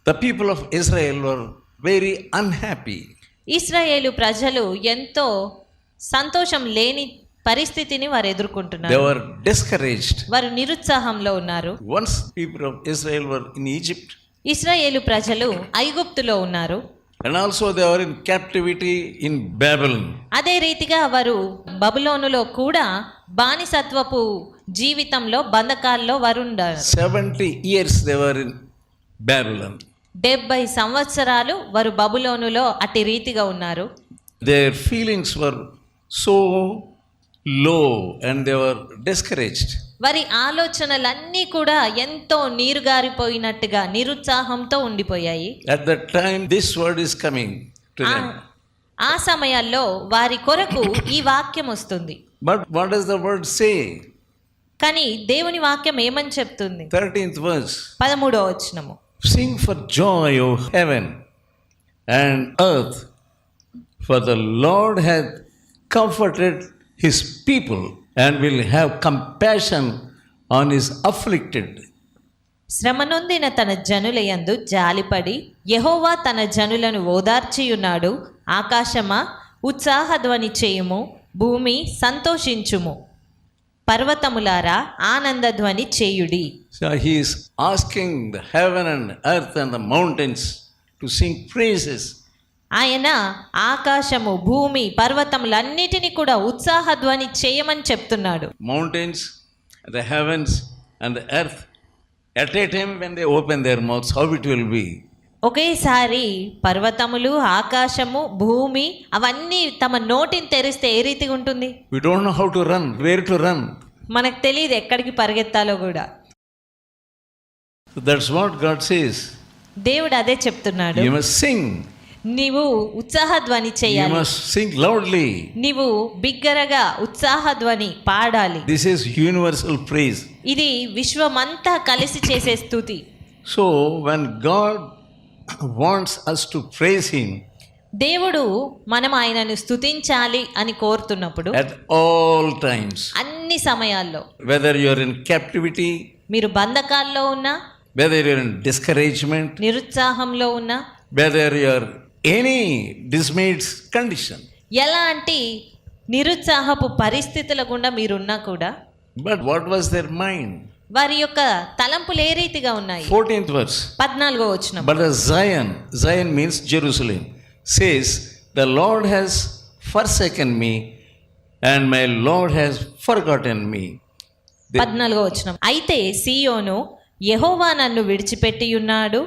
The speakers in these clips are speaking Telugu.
The people of Israel were very unhappy. ఇశ్రాయేలు ప్రజలు ఎంతో సంతోషం లేని పరిస్థితిని వారు They ఎదుర్కొంటున్నారు. were discouraged. వారు నిరుత్సాహంలో ఉన్నారు. Once people of Israel were in Egypt, ఇశ్రాయేలు ప్రజలు ఐగుప్తులో ఉన్నారు. and also they were in captivity in Babylon. అదే రీతిగా వారు బబులోనులో కూడా బానిసత్వపు జీవితంలో బంధకాల్లో వారు ఉన్నారు. 70 years they were in Babylon. 70 సంవత్సరాలు వారు బబులోనులో అట్టి రీతిగా ఉన్నారు. Their feelings were so low and they were discouraged. వారి ఆలోచనలన్నీ కూడా ఎంతో నీరుగారిపోయినట్టుగా నిరుత్సాహంతో ఉండిపోయాయి. At that time this word is coming to them. ఆ సమయాల్లో వారి కొరకు ఈ వాక్యం వస్తుంది. But what does the word say? కానీ దేవుని వాక్యం ఏమని చెప్తుంది? 13th verse. 13వ వచనము. Sing for joy, O heaven and earth, for the Lord hath comforted his people and will have compassion on his afflicted. శ్రమనొందిన తన జనుల యందు జాలిపడి యెహోవా తన జనులను ఓదార్చియున్నాడు. ఆకాశమా ఉత్సాహధ్వని చేయుము, భూమి సంతోషించుము, పర్వతములారా ఆనందధ్వని చేయుడి. So he is asking the heaven and earth and the mountains to sing praises. ఆయన ఆకాశము, భూమి, పర్వతములన్నిటినీ కూడా ఉత్సాహధ్వని చేయమని చెప్తున్నాడు. Mountains, the heavens and the earth, at a time when they open their mouths, how it will be. ఒకేసారి పర్వతములు, ఆకాశము, భూమి అవన్నీ తమ నోటిని తెరిస్తే ఏ రీతిగా ఉంటుంది? We don't know how to run, where to run. మనకు తెలియదు ఎక్కడికి పరిగెత్తాలో కూడా. So that's what God says. దేవుడు అదే చెప్తున్నాడు. You must sing. నీవు ఉత్సాహధ్వని You చేయాలి. must sing loudly. నీవు బిగ్గరగా ఉత్సాహధ్వని పాడాలి. This is universal praise. ఇది విశ్వమంతా కలిసి చేసే స్తుతి. So when God wants us to praise him దేవుడు మనం ఆయనను స్తుతించాలి అని కోరుతున్నప్పుడు at all times, అన్ని సమయాల్లో, whether you're in captivity, మీరు బంధకాల్లో ఉన్నా, whether you're in discouragement, నిరుత్సాహంలో ఉన్నా, whether you're any dismayed condition, ఎలాంటి నిరుత్సాహపు పరిస్థితుల గుండా మీరున్నా కూడా, but what was their mind? వారి యొక్క తలంపులు ఏ రీతిగా ఉన్నాయి? 14th verse. 14వ వచనం. But the Zion means Jerusalem, says, the Lord has forsaken me and my Lord has forgotten me. 14వ వచనం. అయితే సీయోను యెహోవా నన్ను విడిచిపెట్టి ఉన్నాడు,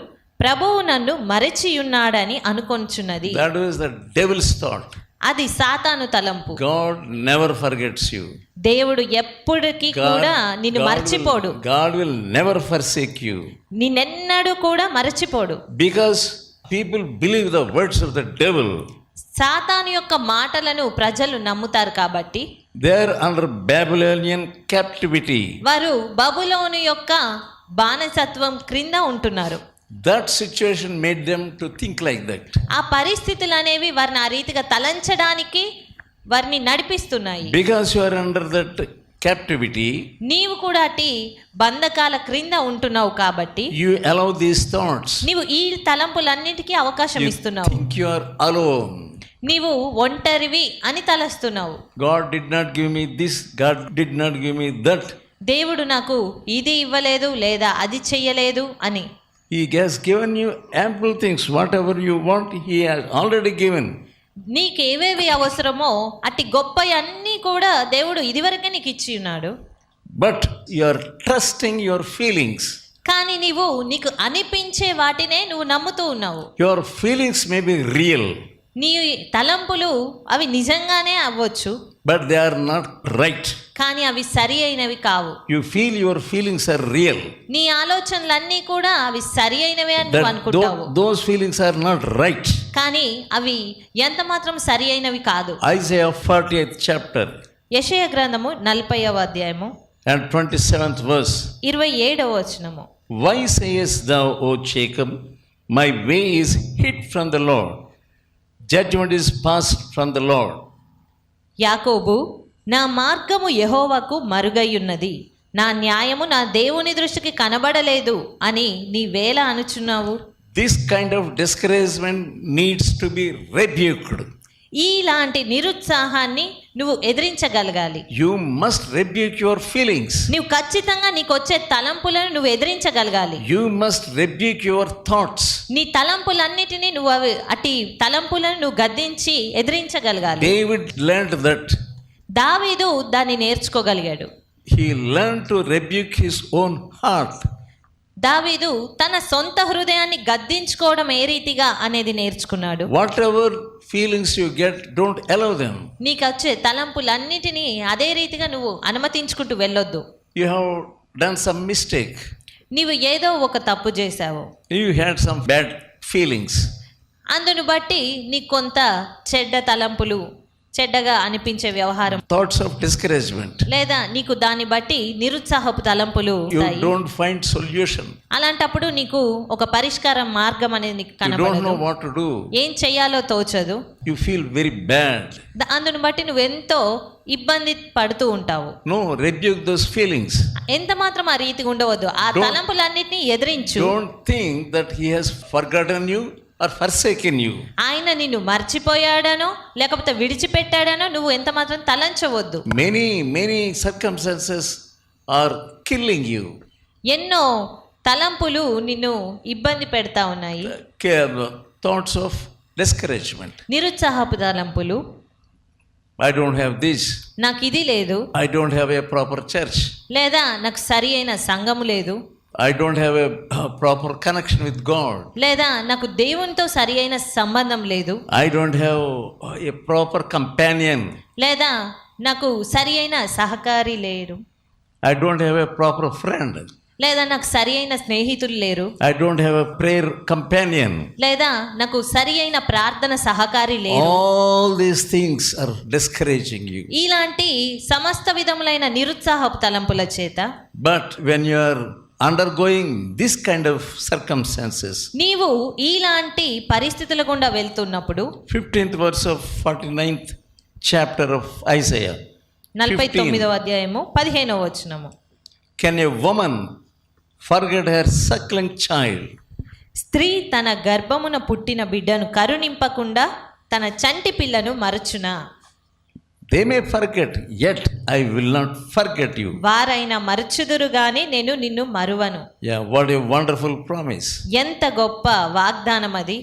ప్రభువు నన్ను మరచియున్నాడని అనుకొనుచున్నది. That was the devil's thought. అది సాతాను తలంపు. God never forgets you. దేవుడు ఎప్పటికీ కూడా నిన్ను మర్చిపోడు. God will never forsake you. నిన్నెన్నడూ కూడా మరచిపోడు. Because people believe the words of the devil. సాతాను యొక్క మాటలను ప్రజలు నమ్ముతారు కాబట్టి They are under Babylonian captivity. వారు బబులోను యొక్క బానిసత్వం క్రింద ఉంటున్నారు. That situation made them to think like that. ఆ పరిస్థితులు అనేవి వారిని ఆ రీతిగా తలంచడానికి వారిని నడిపిస్తున్నాయి. Because you are under that captivity, నీవు కూడా అట్టి బంధకాల క్రింద ఉంటున్నావు కాబట్టి you allow these thoughts. నీవు ఈ తలంపులన్నిటికీ అవకాశం ఇస్తున్నావు. Think you are alone. నీవు ఒంటరివి అని తలస్తున్నావు. God did not give me this, God did not give me that. దేవుడు నాకు ఇది ఇవ్వలేదు లేదా అది చెయ్యలేదు అని. He has given you ample things. Whatever you want, he has already given. నీకేవేవి అవసరమో అట్టి గొప్ప అన్నీ కూడా దేవుడు ఇదివరకే నీకు ఇచ్చి ఉన్నాడు. But you are trusting your feelings. కానీ నీకు అనిపించే వాటినే నువ్వు నమ్ముతూ ఉన్నావు. Your feelings may be real, నీ తలంపులు అవి నిజంగానే అవ్వచ్చు, but they are not right. కానీ అవి సరి అయినవి కావు. You feel your feelings are real. నీ ఆలోచనలన్నీ కూడా అవి సరి అయినవే అని నువ్వు అనుకుంటావు. Those feelings are not right. కానీ అవి ఎంత మాత్రం సరి అయినవి కాదు. Isaiah 40th chapter యెషయా గ్రంథము 40వ అధ్యాయము and 27th verse. 27వ వచనము. Why sayest thou, O Jacob, my way is hid from the Lord, judgment is passed from the Lord. యాకోబు, నా మార్గము యెహోవాకు మరుగయ్యున్నది, నా న్యాయము నా దేవుని దృష్టికి కనబడలేదు అని నీవేలా అనుచున్నావు? This kind of discouragement needs to be rebuked. ఇలాంటి నిరుత్సాహాన్ని నువ్వు ఎదిరించగలగాలి. You must rebuke your feelings. నువ్వు ఖచ్చితంగా నీకు వచ్చే తలంపులను నువ్వు ఎదిరించగలగాలి. You must rebuke your thoughts. నీ తలంపులన్నిటినీ నువ్వు అట్టి తలంపులను నువ్వు గద్దించి ఎదిరించగలగాలి. David learned that. దావీదు దాన్ని నేర్చుకోగలిగాడు. He learned to rebuke his own heart. దావీదు తన సొంత హృదయాన్ని గద్దించుకోవడం ఏ రీతిగా అనేది నేర్చుకున్నాడు. Whatever feelings you get, don't allow them. నీకు వచ్చే తలంపులన్నిటినీ అదే రీతిగా నువ్వు అనుమతించుకుంటూ వెళ్ళొద్దు. You have done some mistake. నీవు ఏదో ఒక తప్పు చేశావు. You had some bad feelings. అందును బట్టి నీకు కొంత చెడ్డ తలంపులు, చెడ్డగా అనిపించే వ్యవహారం, Thoughts of discouragement. లేదా నీకు దాన్ని బట్టి నిరుత్సాహపు తలంపులు You ఉంటాయి. don't find solution. అలాంటప్పుడు నీకు ఒక పరిష్కారం మార్గం అనేది నీకు You don't కనబడదు. know what to do. ఏం చెయ్యాలో తోచదు. You feel very bad. అందును బట్టి నువ్వు ఎంతో ఇబ్బంది పడుతూ ఉంటావు. No, rebuke those feelings. ఎంత మాత్రం ఆ రీతిగా ఉండవద్దు. ఆ తలంపులన్నిటినీ ఎదిరించు. Don't think that he has forgotten you or forsaken you. ఆయన నిన్ను మర్చిపోయాడనో లేకపోతే విడిచిపెట్టాడనో నువ్వు ఎంత మాత్రం తలంచవద్దు. Many circumstances are killing you. ఎన్నో తలంపులు నిన్ను ఇబ్బంది పెడతా ఉన్నాయి. Thoughts of discouragement. నిరుత్సాహపు తలంపులు. I don't have this. నాకు ఇది లేదు, I don't have a proper church. లేదా నాకు సరి అయిన సంఘము లేదు, I don't have a proper connection with God. లేదా నాకు దేవునితో సరి అయిన సంబంధం లేదు, I don't have a proper companion. లేదా నాకు సరి అయిన సహకారి లేరు, I don't have a proper friend. లేదా నాకు సరి అయిన స్నేహితులు లేరు, I don't have a prayer companion. లేదా నాకు సరి అయిన ప్రార్థన సహకారి లేరు. All these things are discouraging you. ఇలాంటి సమస్త విధములైన నిరుత్సాహపు తలంపుల చేత But when you are undergoing this kind of circumstances, నీవు ఇలాంటి పరిస్థితుల గుండా వెళ్తున్నప్పుడు 15th verse of 49th chapter of Isaiah. 49వ అధ్యాయము 15వ వచనము. Can a woman forget her suckling child? స్త్రీ తన గర్భమున పుట్టిన బిడ్డను కరుణింపకుండా తన చంటి పిల్లను మరచునా? They may forget, yet I will not forget you. వారైనా మరచుదురు గాని నేను నిన్ను మరువను. Yeah, what a wonderful promise. ఎంత గొప్ప వాగ్దానం అది.